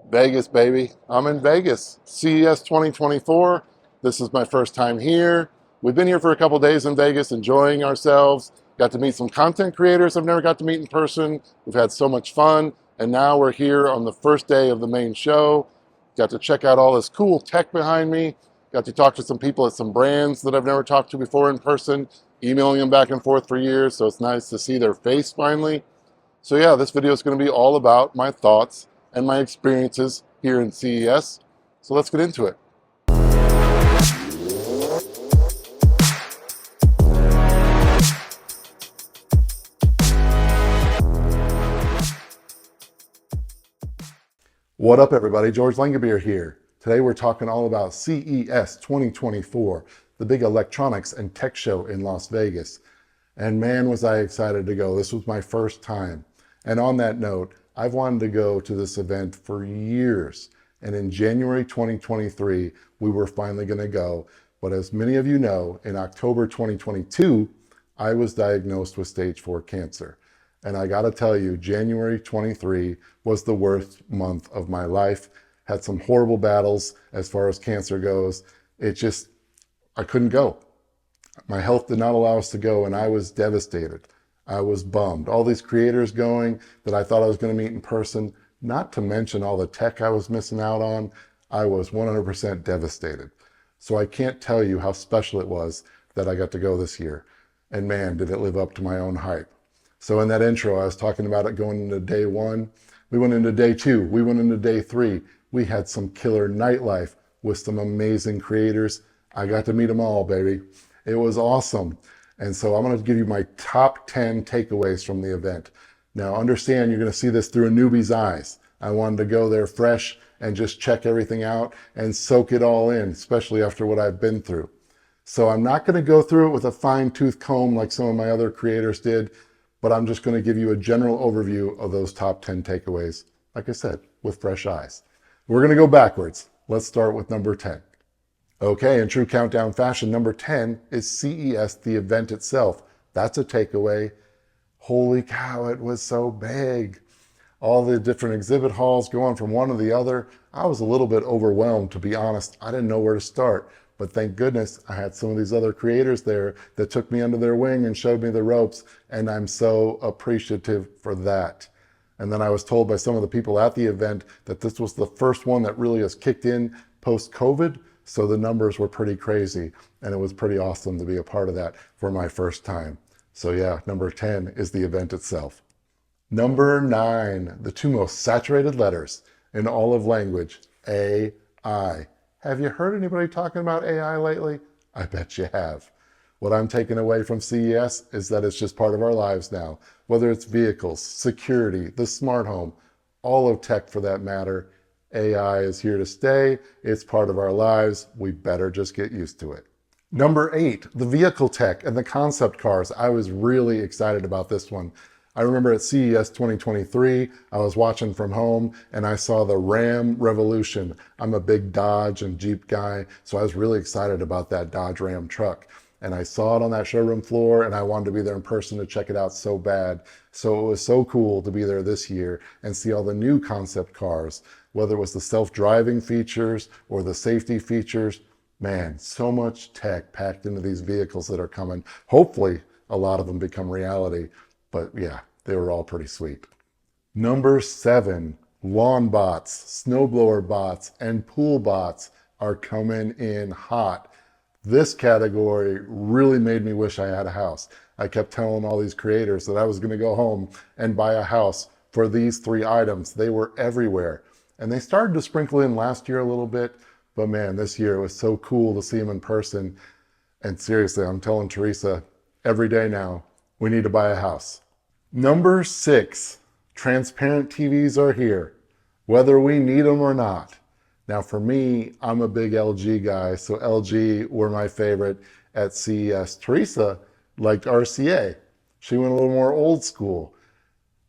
Vegas, baby. I'm in Vegas. CES 2024. This is my first time here. We've been here for a couple days in Vegas, enjoying ourselves. Got to meet some content creators I've never got to meet in person. We've had so much fun. And now we're here on the first day of the main show. Got to check out all this cool tech behind me. Got to talk to some people at some brands that I've never talked to before in person, emailing them back and forth for years. So it's nice to see their face finally. So yeah, this video is going to be all about my thoughts and my experiences here in CES. So let's get into it. What up, everybody? George Langabeer here. Today we're talking all about CES 2024, the big electronics and tech show in Las Vegas. And man, was I excited to go. This was my first time. And on that note, I've wanted to go to this event for years. And in January 2023, we were finally going to go. But as many of you know, in October 2022, I was diagnosed with stage 4 cancer. And I got to tell you, January 23 was the worst month of my life. Had some horrible battles as far as cancer goes. I couldn't go. My health did not allow us to go, and I was devastated. I was bummed. All these creators going that I thought I was going to meet in person, not to mention all the tech I was missing out on, I was 100% devastated. So I can't tell you how special it was that I got to go this year. And man, did it live up to my own hype. So in that intro, I was talking about it going into day 1. We went into day 2. We went into day 3. We had some killer nightlife with some amazing creators. I got to meet them all, baby. It was awesome. And so I'm going to give you my top 10 takeaways from the event. Now understand, you're going to see this through a newbie's eyes. I wanted to go there fresh and just check everything out and soak it all in, especially after what I've been through. So I'm not going to go through it with a fine-tooth comb like some of my other creators did, but I'm just going to give you a general overview of those top 10 takeaways, like I said, with fresh eyes. We're going to go backwards. Let's start with number 10. Okay, in true countdown fashion, number 10 is CES, the event itself. That's a takeaway. Holy cow, it was so big. All the different exhibit halls going from one to the other. I was a little bit overwhelmed, to be honest. I didn't know where to start. But thank goodness I had some of these other creators there that took me under their wing and showed me the ropes. And I'm so appreciative for that. And then I was told by some of the people at the event that this was the first one that really has kicked in post-COVID. So the numbers were pretty crazy, and it was pretty awesome to be a part of that for my first time. So yeah, number 10 is the event itself. Number 9, the two most saturated letters in all of language, AI. Have you heard anybody talking about AI lately? I bet you have. What I'm taking away from CES is that it's just part of our lives now. Whether it's vehicles, security, the smart home, all of tech for that matter, AI is here to stay. It's part of our lives. We better just get used to it. Number 8, the vehicle tech and the concept cars. I was really excited about this one. I remember at CES 2023, I was watching from home and I saw the Ram Revolution. I'm a big Dodge and Jeep guy, so I was really excited about that Dodge Ram truck. And I saw it on that showroom floor and I wanted to be there in person to check it out so bad. So it was so cool to be there this year and see all the new concept cars, whether it was the self-driving features or the safety features. Man, so much tech packed into these vehicles that are coming. Hopefully a lot of them become reality, but yeah, they were all pretty sweet. Number 7, lawn bots, snowblower bots, and pool bots are coming in hot. This category really made me wish I had a house. I kept telling all these creators that I was going to go home and buy a house for these 3 items. They were everywhere. And they started to sprinkle in last year a little bit, but man, this year it was so cool to see them in person. And seriously, I'm telling Teresa every day now, we need to buy a house. Number 6, transparent TVs are here, whether we need them or not. Now for me, I'm a big LG guy, so LG were my favorite at CES. Teresa liked RCA. She went a little more old school.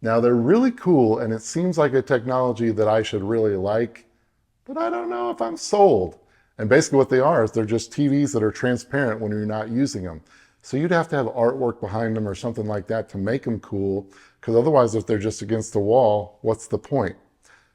Now they're really cool, and it seems like a technology that I should really like, but I don't know if I'm sold. And basically what they are is they're just TVs that are transparent when you're not using them. So you'd have to have artwork behind them or something like that to make them cool, because otherwise if they're just against the wall, what's the point?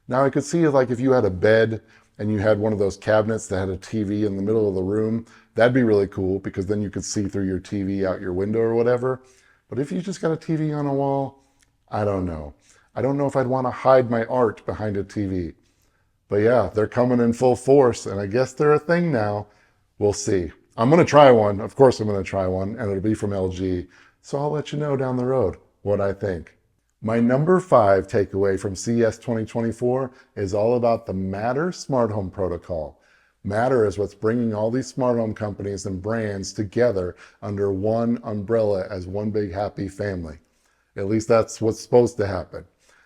Now I could see like if you had a bed and you had one of those cabinets that had a TV in the middle of the room, that'd be really cool because then you could see through your TV out your window or whatever. But if you just got a TV on a wall, I don't know. I don't know if I'd want to hide my art behind a TV. But yeah, they're coming in full force, and I guess they're a thing now. We'll see. I'm going to try one. Of course I'm going to try one, and it'll be from LG. So I'll let you know down the road what I think. My number 5 takeaway from CES 2024 is all about the Matter smart home protocol. Matter is what's bringing all these smart home companies and brands together under one umbrella as one big happy family. At least that's what's supposed to happen.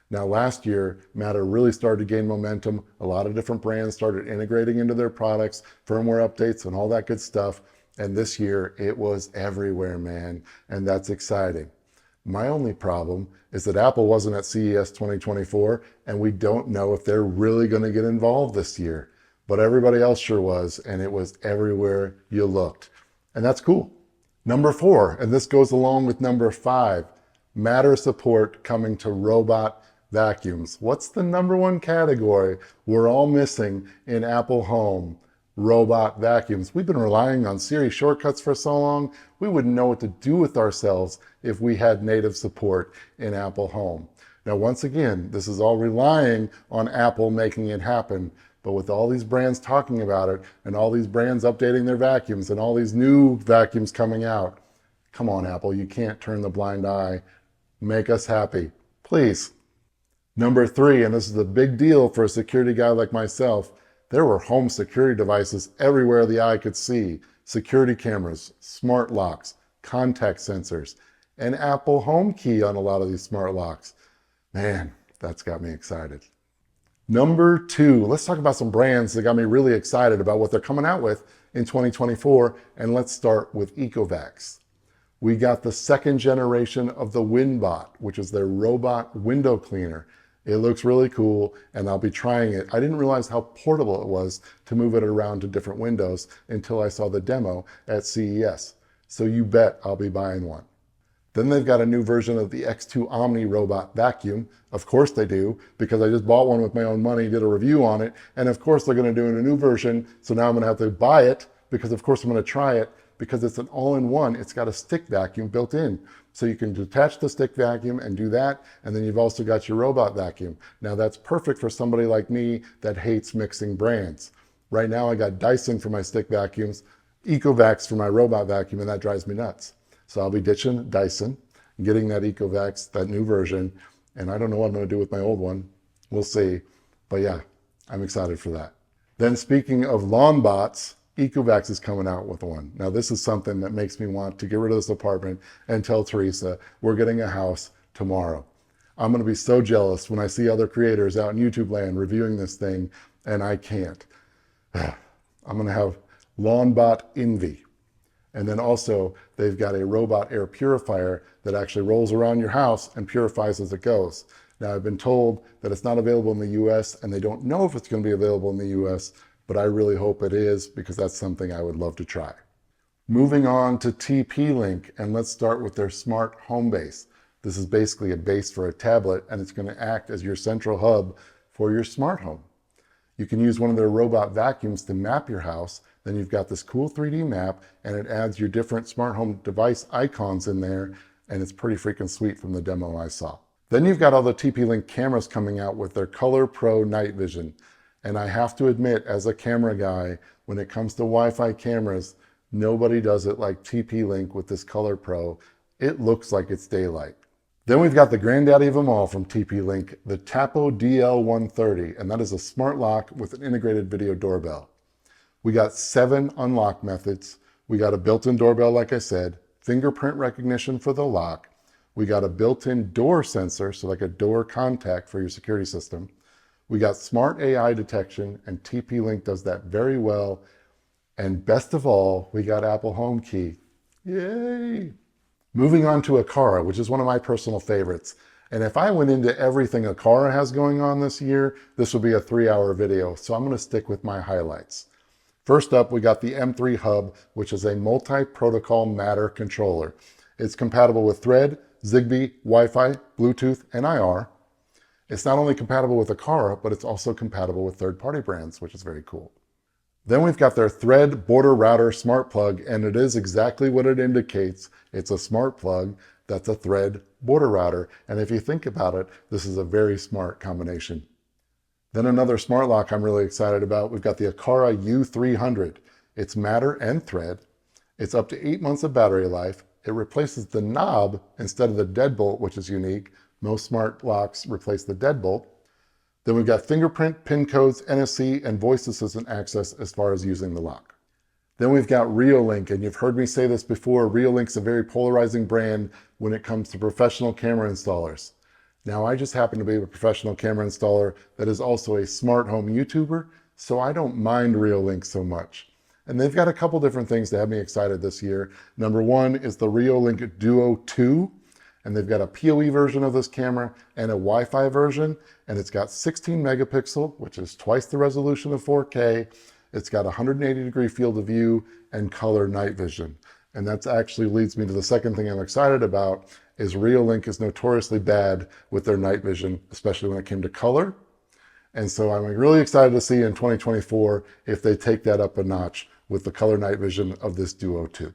Now, last year, Matter really started to gain momentum. A lot of different brands started integrating into their products, firmware updates, and all that good stuff. And this year, it was everywhere, man. And that's exciting. My only problem is that Apple wasn't at CES 2024, and we don't know if they're really going to get involved this year. But everybody else sure was, and it was everywhere you looked. And that's cool. Number 4, and this goes along with number 5, Matter support coming to robot vacuums. What's the number 1 category we're all missing in Apple Home? Robot vacuums. We've been relying on Siri shortcuts for so long, we wouldn't know what to do with ourselves if we had native support in Apple Home. Now, once again, this is all relying on Apple making it happen, but with all these brands talking about it and all these brands updating their vacuums and all these new vacuums coming out, come on, Apple, you can't turn the blind eye. Make us happy, please. Number 3, and this is a big deal for a security guy like myself, there were home security devices everywhere the eye could see. Security cameras, smart locks, contact sensors, and Apple HomeKey on a lot of these smart locks. Man, that's got me excited. Number 2, let's talk about some brands that got me really excited about what they're coming out with in 2024, and let's start with Ecovacs. We got the 2nd generation of the WinBot, which is their robot window cleaner. It looks really cool, and I'll be trying it. I didn't realize how portable it was to move it around to different windows until I saw the demo at CES. So you bet I'll be buying one. Then they've got a new version of the X2 Omni robot vacuum. Of course they do, because I just bought one with my own money, did a review on it, and of course they're going to do a new version, so now I'm going to have to buy it, because of course I'm going to try it, because it's an all-in-one. It's got a stick vacuum built in. So you can detach the stick vacuum and do that, and then you've also got your robot vacuum. Now that's perfect for somebody like me that hates mixing brands. Right now I got Dyson for my stick vacuums, Ecovacs for my robot vacuum, and that drives me nuts. So I'll be ditching Dyson, getting that Ecovacs, that new version, and I don't know what I'm going to do with my old one. We'll see. But yeah, I'm excited for that. Then speaking of lawn bots, Ecovacs is coming out with one. Now this is something that makes me want to get rid of this apartment and tell Teresa we're getting a house tomorrow. I'm going to be so jealous when I see other creators out in YouTube land reviewing this thing, and I can't. I'm going to have LawnBot envy. And then also they've got a robot air purifier that actually rolls around your house and purifies as it goes. Now I've been told that it's not available in the US, and they don't know if it's going to be available in the US, but I really hope it is, because that's something I would love to try. Moving on to TP-Link, and let's start with their smart home base. This is basically a base for a tablet, and it's going to act as your central hub for your smart home. You can use one of their robot vacuums to map your house. Then you've got this cool 3D map, and it adds your different smart home device icons in there, and it's pretty freaking sweet from the demo I saw. Then you've got all the TP-Link cameras coming out with their Color Pro Night Vision. And I have to admit, as a camera guy, when it comes to Wi-Fi cameras, nobody does it like TP-Link with this Color Pro. It looks like it's daylight. Then we've got the granddaddy of them all from TP-Link, the Tapo DL130, and that is a smart lock with an integrated video doorbell. We got 7 unlock methods. We got a built-in doorbell, like I said, fingerprint recognition for the lock. We got a built-in door sensor, so like a door contact for your security system. We got smart AI detection, and TP-Link does that very well. And best of all, we got Apple HomeKey. Yay! Moving on to Aqara, which is one of my personal favorites. And if I went into everything Aqara has going on this year, this would be a 3-hour video. So I'm going to stick with my highlights. First up, we got the M3 Hub, which is a multi-protocol Matter controller. It's compatible with Thread, Zigbee, Wi-Fi, Bluetooth, and IR. It's not only compatible with Aqara, but it's also compatible with third-party brands, which is very cool. Then we've got their Thread Border Router Smart Plug, and it is exactly what it indicates. It's a smart plug that's a Thread border router. And if you think about it, this is a very smart combination. Then another smart lock I'm really excited about, we've got the Aqara U300. It's Matter and Thread. It's up to 8 months of battery life. It replaces the knob instead of the deadbolt, which is unique. Most smart locks replace the deadbolt. Then we've got fingerprint, PIN codes, NFC, and voice assistant access as far as using the lock. Then we've got Reolink, and you've heard me say this before, Reolink's a very polarizing brand when it comes to professional camera installers. Now, I just happen to be a professional camera installer that is also a smart home YouTuber, so I don't mind Reolink so much. And they've got a couple different things to have me excited this year. Number one is the Reolink Duo 2, and they've got a PoE version of this camera and a Wi-Fi version, and it's got 16 megapixel, which is twice the resolution of 4K. It's got 180-degree field of view and color night vision. And that actually leads me to the second thing I'm excited about, is Reolink is notoriously bad with their night vision, especially when it came to color. And so I'm really excited to see in 2024 if they take that up a notch with the color night vision of this Duo 2.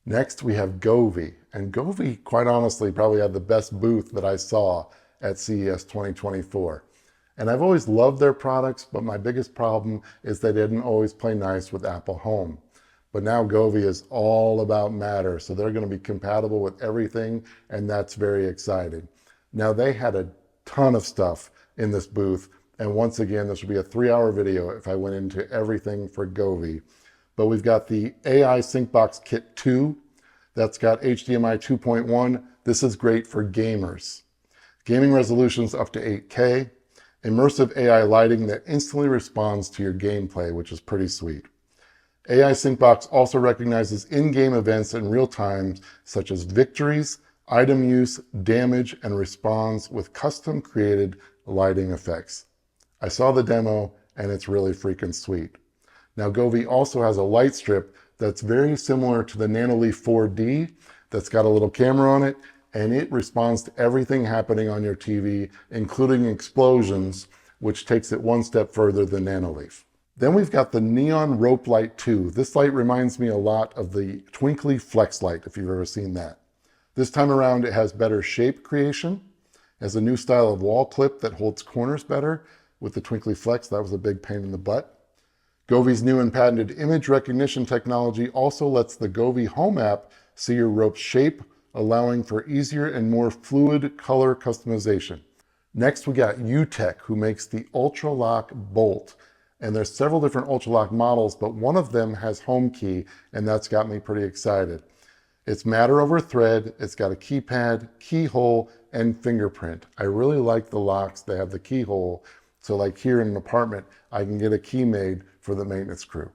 Next, we have govee. And govee, quite honestly, probably had the best booth that I saw at CES 2024. And I've always loved their products, but my biggest problem is they didn't always play nice with Apple Home. But now govee is all about Matter, so they're going to be compatible with everything, and that's very exciting. Now, they had a ton of stuff in this booth, and once again, this would be a 3-hour video if I went into everything for govee. But we've got the AI SyncBox Kit 2. That's got HDMI 2.1. This is great for gamers. Gaming resolutions up to 8K. Immersive AI lighting that instantly responds to your gameplay, which is pretty sweet. AI SyncBox also recognizes in-game events in real time, such as victories, item use, damage, and responds with custom created lighting effects. I saw the demo, and it's really freaking sweet. Now, govee also has a light strip that's very similar to the Nanoleaf 4D that's got a little camera on it, and it responds to everything happening on your TV, including explosions, which takes it one step further than Nanoleaf. Then we've got the Neon Rope Light 2. This light reminds me a lot of the Twinkly Flex Light, if you've ever seen that. This time around, it has better shape creation, has a new style of wall clip that holds corners better. With the Twinkly Flex, that was a big pain in the butt. Govee's new and patented image recognition technology also lets the govee Home app see your rope's shape, allowing for easier and more fluid color customization. Next, we got UTech, who makes the UltraLock Bolt. And there's several different UltraLock models, but one of them has home key, and that's got me pretty excited. It's Matter over Thread, it's got a keypad, keyhole, and fingerprint. I really like the locks that have the keyhole, so like here in an apartment, I can get a key made for the maintenance crew.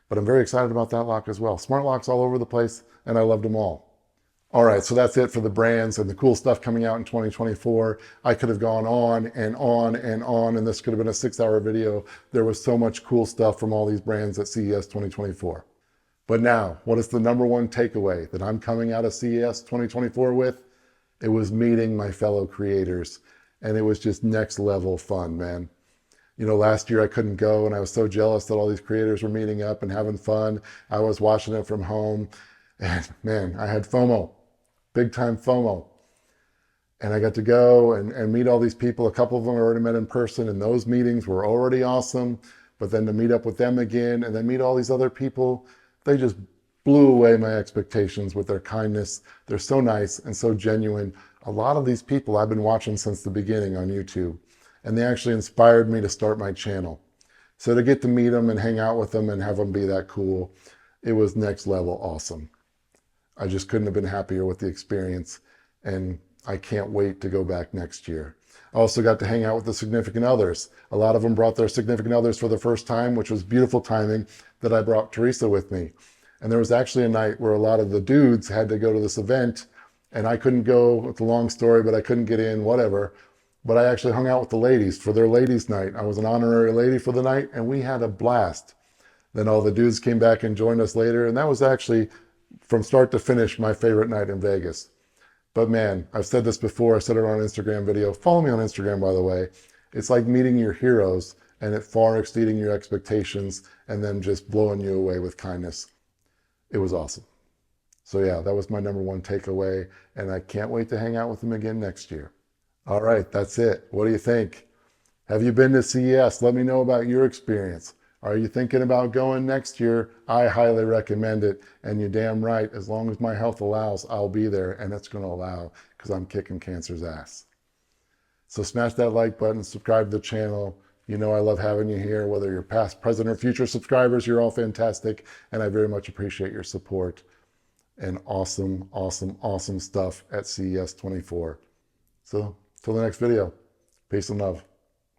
But I'm very excited about that lock as well. Smart locks all over the place, and I loved them all. All right, so that's it for the brands and the cool stuff coming out in 2024. I could have gone on and on and on, and this could have been a 6-hour video. There was so much cool stuff from all these brands at CES 2024. But now, what is the number one takeaway that I'm coming out of CES 2024 with? It was meeting my fellow creators, and it was just next level fun, man. You know, last year I couldn't go, and I was so jealous that all these creators were meeting up and having fun. I was watching it from home, and man, I had FOMO. Big time FOMO. And I got to go and meet all these people. A couple of them I already met in person, and those meetings were already awesome. But then to meet up with them again and then meet all these other people, they just blew away my expectations with their kindness. They're so nice and so genuine. A lot of these people I've been watching since the beginning on YouTube, and they actually inspired me to start my channel. So to get to meet them and hang out with them and have them be that cool, it was next level awesome. I just couldn't have been happier with the experience, and I can't wait to go back next year. I also got to hang out with the significant others. A lot of them brought their significant others for the first time, which was beautiful timing that I brought Teresa with me. And there was actually a night where a lot of the dudes had to go to this event, and I couldn't go. It's a long story, but I couldn't get in, whatever. But I actually hung out with the ladies for their ladies' night. I was an honorary lady for the night, and we had a blast. Then all the dudes came back and joined us later, and that was actually, from start to finish, my favorite night in Vegas. But man, I've said this before. I said it on an Instagram video. Follow me on Instagram, by the way. It's like meeting your heroes and it far exceeding your expectations and then just blowing you away with kindness. It was awesome. So yeah, that was my number one takeaway, and I can't wait to hang out with them again next year. All right, that's it. What do you think? Have you been to CES? Let me know about your experience. Are you thinking about going next year? I highly recommend it. And you're damn right, as long as my health allows, I'll be there, and it's going to allow because I'm kicking cancer's ass. So smash that like button, subscribe to the channel. You know I love having you here, whether you're past, present, or future subscribers. You're all fantastic, and I very much appreciate your support. And awesome, awesome, awesome stuff at CES 24. So till the next video, peace and love.